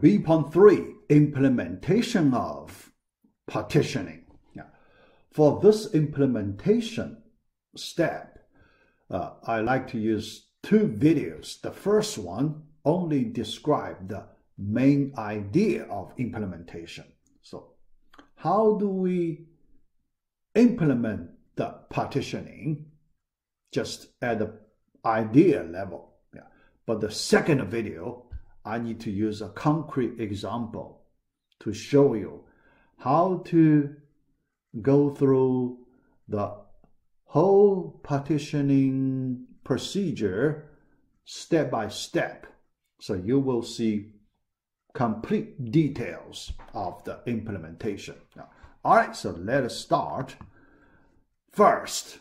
B.3 implementation of partitioning. For this implementation step, I like to use two videos. The first one only describes the main idea of implementation. So how do we implement the partitioning just at the idea level? But the second video, I need to use a concrete example to show you how to go through the whole partitioning procedure step by step. So you will see complete details of the implementation. All right, so let us start first.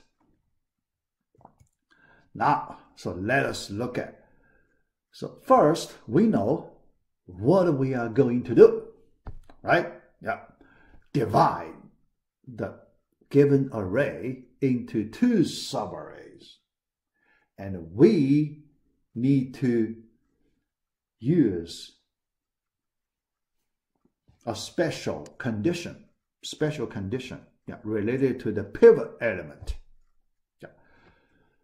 Now, so let us look at. So first, we know what we are going to do, right? Divide the given array into two subarrays. And we need to use a special condition related to the pivot element.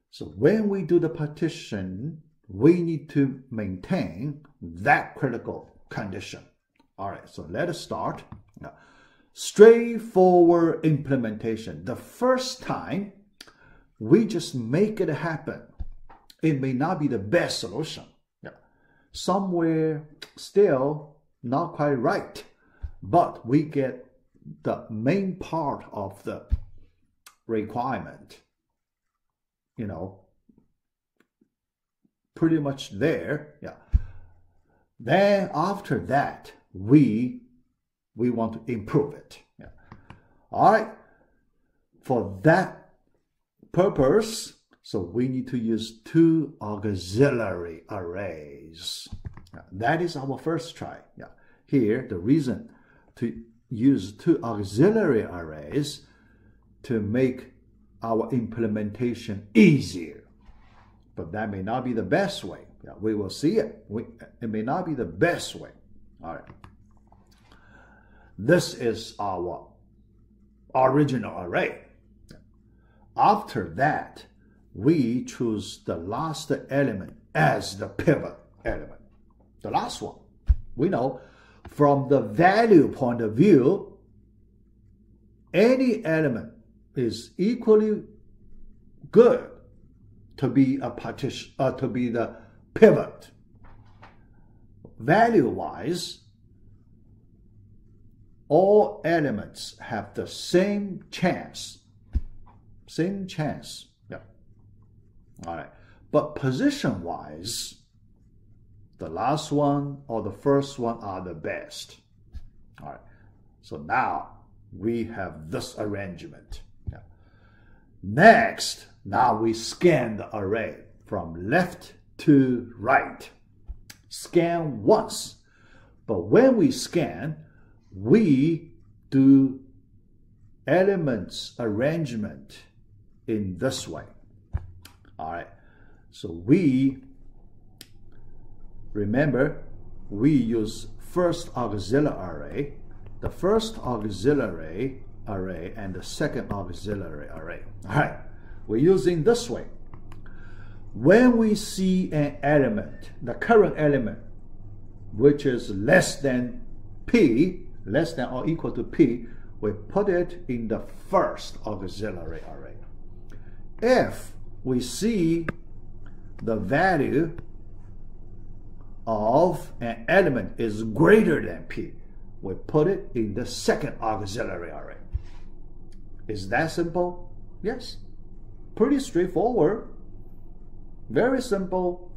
So when we do the partition, we need to maintain that critical condition. All right, so let us start. Straightforward implementation. The first time, we just make it happen. It may not be the best solution. Somewhere still not quite right, but we get the main part of the requirement, pretty much there. Then after that, we want to improve it. All right. For that purpose, so we need to use two auxiliary arrays. That is our first try. Here, the reason to use two auxiliary arrays to make our implementation easier. But that may not be the best way. We will see it. It may not be the best way. All right. This is our original array. After that, we choose the last element as the pivot element. The last one. We know from the value point of view, any element is equally good to be a partition, to be the pivot. Value-wise, all elements have the same chance. All right. But position-wise, the last one or the first one are the best. All right. So now we have this arrangement. Next, now we scan the array from left to right. Scan once. But when we scan, we do elements arrangement in this way. All right. So remember, we use first auxiliary array, the first auxiliary array, and the second auxiliary array. All right. We're using this way. When we see an element, the current element, which is less than P, less than or equal to P, we put it in the first auxiliary array. If we see the value of an element is greater than P, we put it in the second auxiliary array. Is that simple? Yes. Pretty straightforward. Very simple.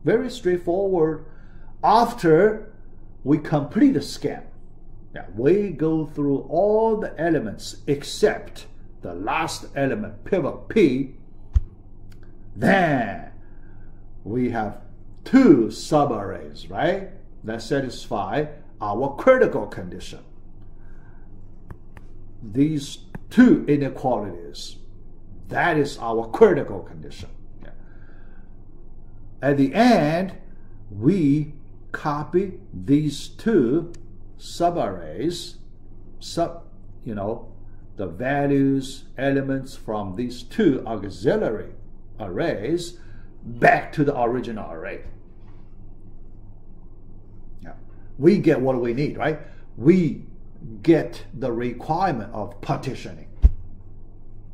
Very straightforward. After we complete the scan, we go through all the elements except the last element, pivot P. Then we have two subarrays, right? That satisfy our critical condition. These two inequalities, that is our critical condition. At the end, we copy these two subarrays, the values, elements from these two auxiliary arrays back to the original array. Yeah. We get what we need, right? We get the requirement of partitioning.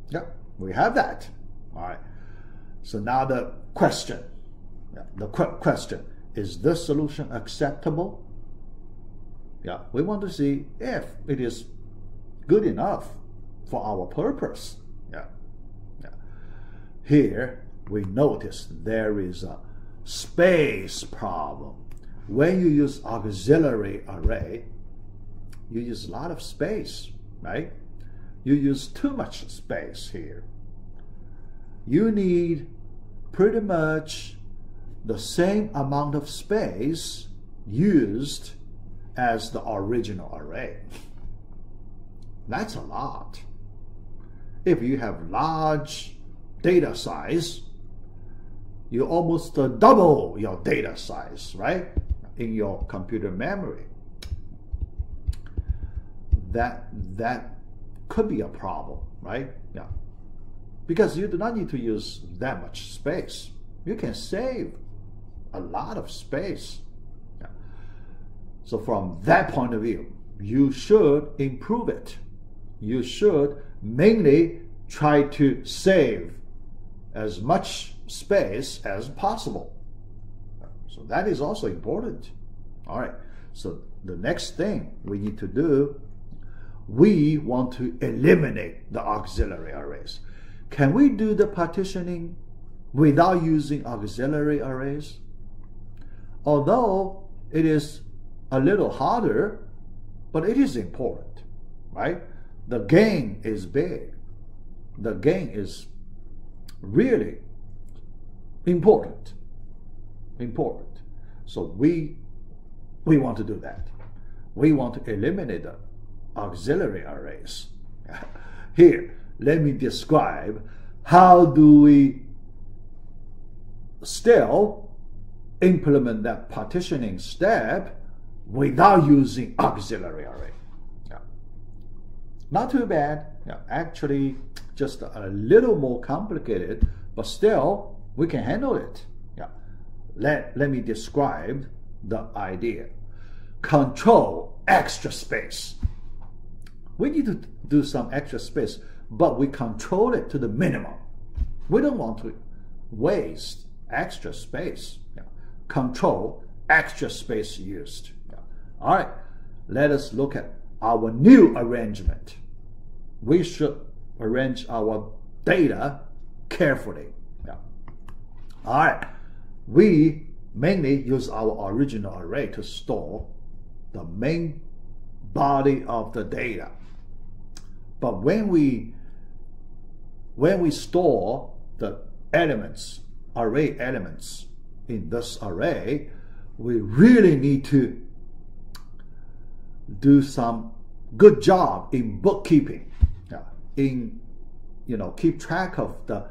Yeah, we have that. All right. So now the question, is this solution acceptable? Yeah, we want to see if it is good enough for our purpose. Yeah. Here we notice there is a space problem. When you use auxiliary array, you use a lot of space, right? You use too much space here. You need pretty much the same amount of space used as the original array. That's a lot. If you have large data size, you almost double your data size, right? In your computer memory. That could be a problem, right? Yeah. Because you do not need to use that much space. You can save a lot of space. Yeah. So from that point of view, you should improve it. You should mainly try to save as much space as possible. So that is also important. All right. So the next thing we need to do, we want to eliminate the auxiliary arrays. Can we do the partitioning without using auxiliary arrays? Although it is a little harder, but it is important, right? The gain is big. The gain is really important. So we want to do that. We want to eliminate the auxiliary arrays. Here, let me describe how do we still implement that partitioning step without using auxiliary array. Yeah. Not too bad. Yeah. Actually, just a little more complicated, but still we can handle it. Yeah. Let me describe the idea. Control extra space. We need to do some extra space, but we control it to the minimum. We don't want to waste extra space. Yeah. Control extra space used. Yeah. All right, let us look at our new arrangement. We should arrange our data carefully. Yeah. All right, we mainly use our original array to store the main body of the data. But when we store the elements, array elements in this array, we really need to do some good job in bookkeeping. In keep track of the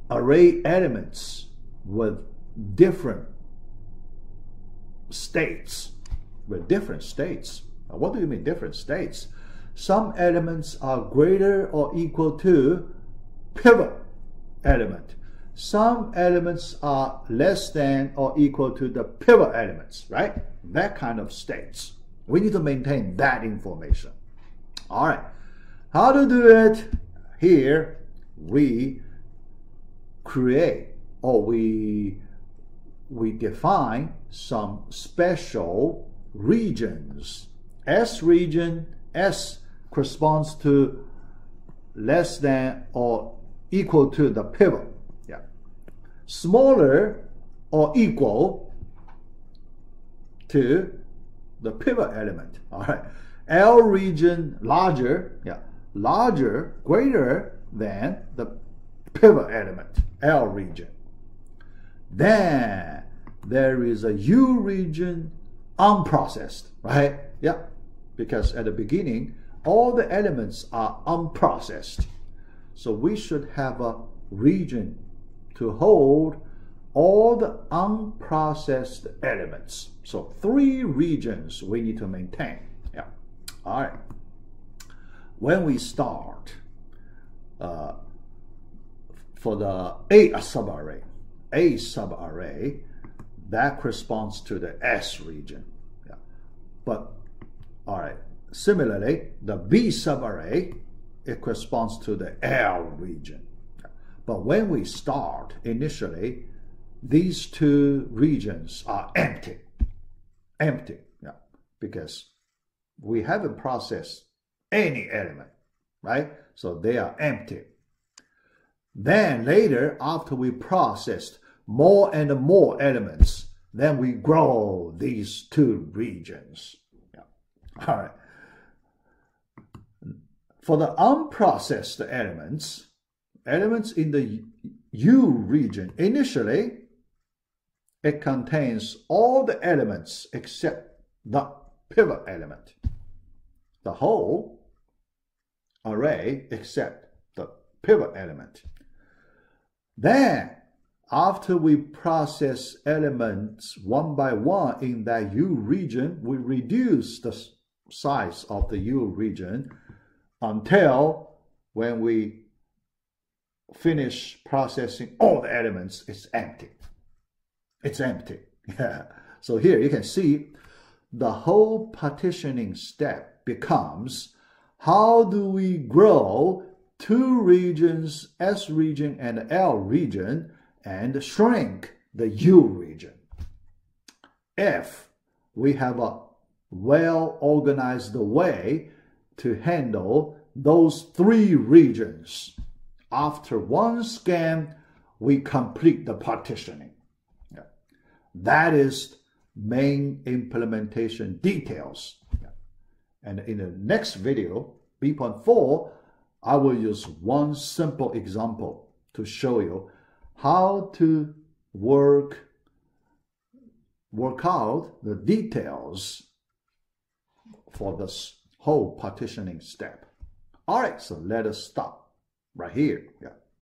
array elements with different states. What do you mean different states? Some elements are greater or equal to pivot element. Some elements are less than or equal to the pivot elements, right? That kind of states. We need to maintain that information. All right. How to do it? Here we create or we define some special regions. S region, S corresponds to less than or equal to the pivot. Yeah. Smaller or equal to the pivot element. All right. L region, larger, yeah, larger, greater than the pivot element, L region. Then there is a U region, unprocessed, right? Yeah, because at the beginning, all the elements are unprocessed. So we should have a region to hold all the unprocessed elements. So 3 regions we need to maintain. Yeah. All right. When we start for the A subarray, that corresponds to the S region. Yeah. But all right. Similarly, the B subarray, it corresponds to the L region. Yeah. But when we start initially, these 2 regions are empty, yeah, because we haven't processed any element, right? So they are empty. Then later, after we processed more and more elements, then we grow these 2 regions. Yeah. All right. For the unprocessed elements in the U region, initially, it contains all the elements except the pivot element. The whole array except the pivot element. Then, after we process elements one by one in that U region, we reduce the size of the U region until when we finish processing all the elements, it's empty. It's empty. Yeah. So here you can see the whole partitioning step becomes, how do we grow 2 regions, S region and L region, and shrink the U region? If we have a well-organized way to handle those 3 regions, after one scan, we complete the partitioning. Yeah. That is main implementation details. Yeah. And in the next video, B.4, I will use one simple example to show you how to work out the details for this whole partitioning step. All right, so let us stop right here. Yeah.